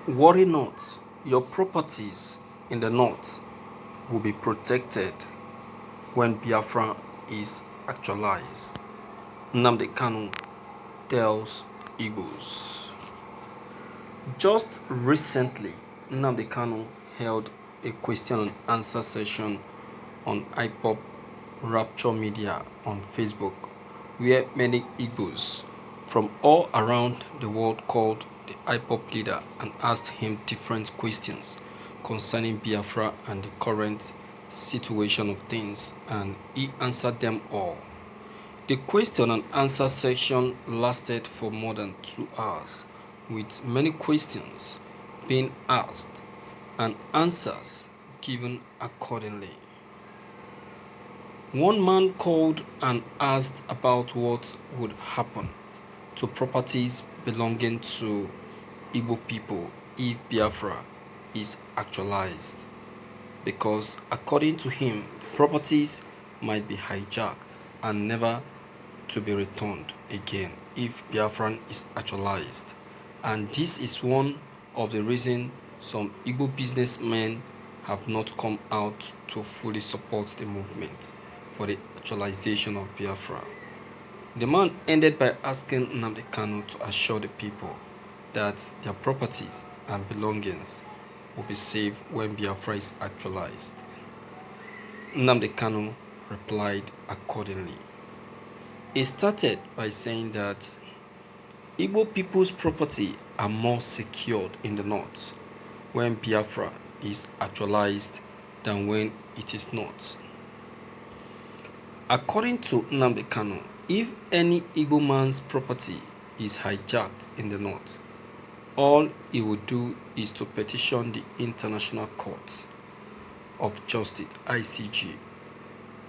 Worry not, your properties in the north will be protected when Biafra is actualized. Nnamdi Kanu tells Igbos. Just recently, Nnamdi Kanu held a question and answer session on IPOP Rapture Media on Facebook, where many Igbos from all around the world called the IPOP leader and asked him different questions concerning Biafra and the current situation of things, and he answered them all. The question and answer session lasted for more than 2 hours, with many questions being asked and answers given accordingly. One man called and asked about what would happen to properties belonging to Igbo people if Biafra is actualized, because according to him, the properties might be hijacked and never to be returned again if Biafran is actualized. And this is one of the reasons some Igbo businessmen have not come out to fully support the movement for the actualization of Biafra. The man ended by asking Nnamdi Kanu to assure the people that their properties and belongings will be safe when Biafra is actualized. Nnamdi Kanu replied accordingly. He started by saying that Igbo people's property are more secured in the north when Biafra is actualized than when it is not. According to Nnamdi Kanu, if any Igbo man's property is hijacked in the north, all he would do is to petition the International Court of Justice, ICJ.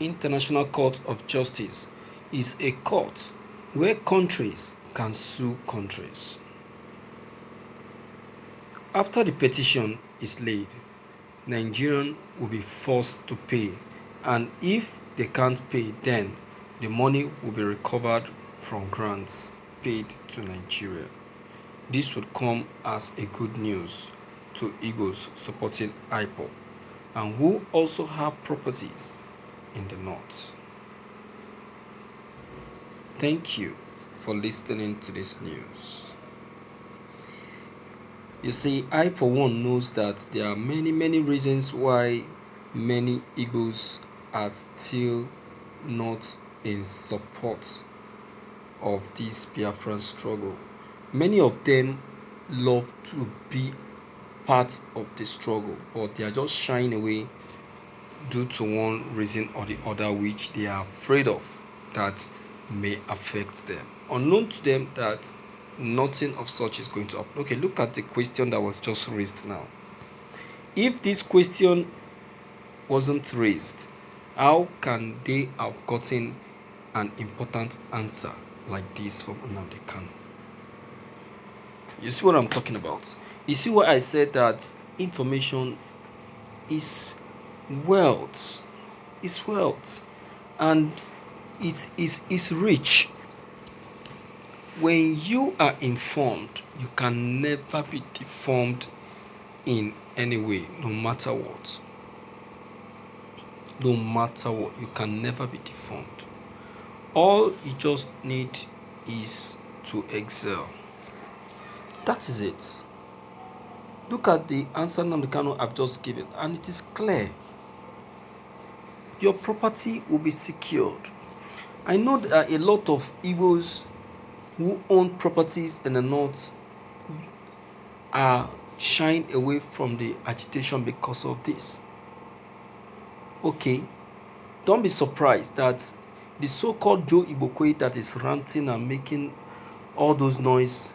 International Court of Justice is a court where countries can sue countries. After the petition is laid, Nigerians will be forced to pay, and if they can't pay, then the money will be recovered from grants paid to Nigeria. This would come as a good news to Igbos supporting IPOP and who also have properties in the north. Thank you for listening to this news. You see, I for one knows that there are many reasons why many Igbos are still not in support of this Biafran struggle. Many of them love to be part of the struggle, but they are just shying away due to one reason or the other which they are afraid of that may affect them. Unknown to them that nothing of such is going to happen. Okay, look at the question that was just raised now. If this question wasn't raised, how can they have gotten an important answer like this from Nnamdi Kanu? You see what I'm talking about? You see why I said that information is wealth. It's wealth. And it is rich. When you are informed, you can never be deformed in any way, no matter what. No matter what, you can never be deformed. All you just need is to excel. That is it. Look at the answer Nnamdi Kanu I've just given, and it is clear. Your property will be secured. I know there are a lot of Igbos who own properties in the north are shying away from the agitation because of this. Okay, don't be surprised that the so-called Joe Igbokwe that is ranting and making all those noise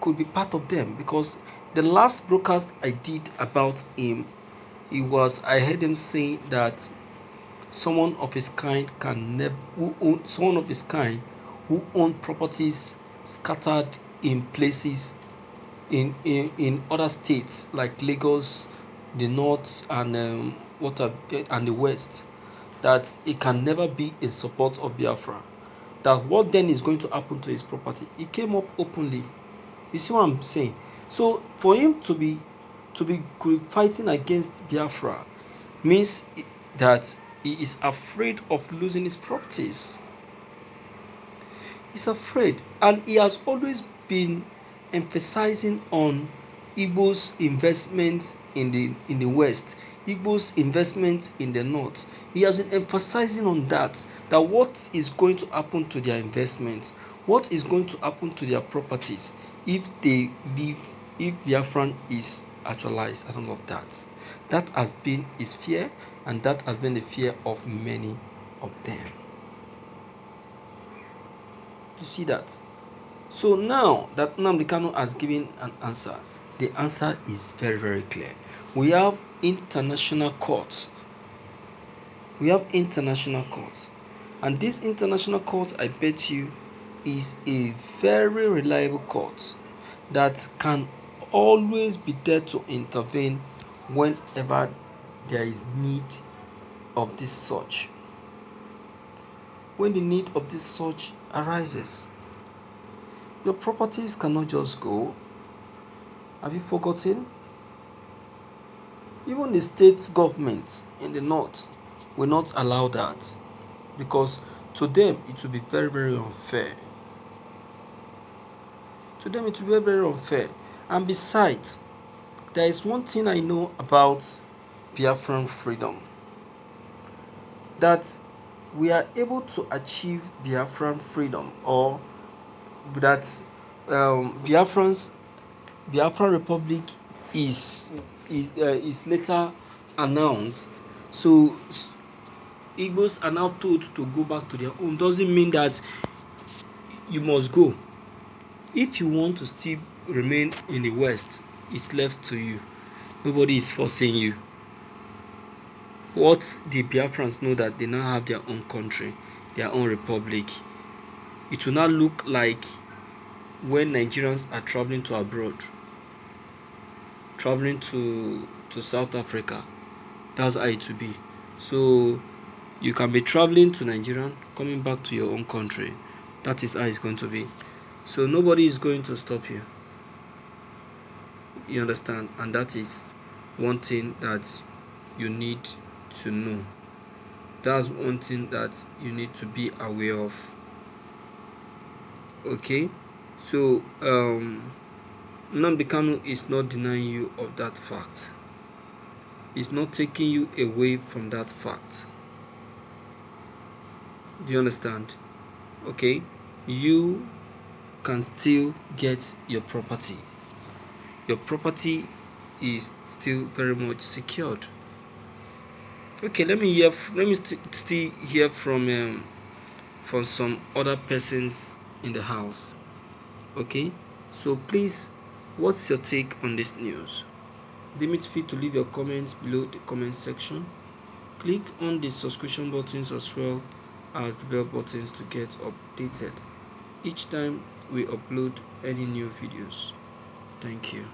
could be part of them, because the last broadcast I did about him, I heard him saying that someone of his kind who own properties scattered in places in other states like Lagos, the north, and and the west, that it can never be in support of Biafra. That what then is going to happen to his property? He came up openly You see what I'm saying? So for him to be fighting against Biafra means that he is afraid of losing his properties. He's afraid, and he has always been emphasizing on Igbo's investment in the west, Igbo's investment in the north. He has been emphasizing on that what is going to happen to their investments, what is going to happen to their properties if they leave, if Biafran is actualized and all of that. That has been his fear, and that has been the fear of many of them. You see that? So now that Nnamdi Kanu has given an answer, the answer is very, very clear. We have international courts. We have international courts. And this international court, I bet you, is a very reliable court that can always be there to intervene whenever there is need of this such. When the need of this such arises. Your properties cannot just go. Have you forgotten? Even the state government in the north will not allow that, because to them it will be very, very unfair. To them it will be very, very unfair. And besides, there is one thing I know about Biafran freedom, that we are able to achieve Biafran freedom, or that Biafran Republic is later announced. So Igbos are now told to go back to their home. Doesn't mean that you must go. If you want to still remain in the West, it's left to you. Nobody is forcing you. What the Biafrans know, that they now have their own country, their own republic. It will not look like when Nigerians are traveling to abroad, traveling to South Africa. That's how it will be. So you can be traveling to Nigeria, coming back to your own country. That is how it's going to be. So nobody is going to stop you. You understand? And that is one thing that you need to know. That's one thing that you need to be aware of. Okay? So Nnamdi Kanu is not denying you of that fact. It's not taking you away from that fact. Do you understand? Okay? You can still get your property. Your property is still very much secured. Okay, let me still hear from some other persons in the house. Okay, so please, what's your take on this news? Deem it fit to leave your comments below the comment section. Click on the subscription buttons as well as the bell buttons to get updated each time we upload any new videos. Thank you.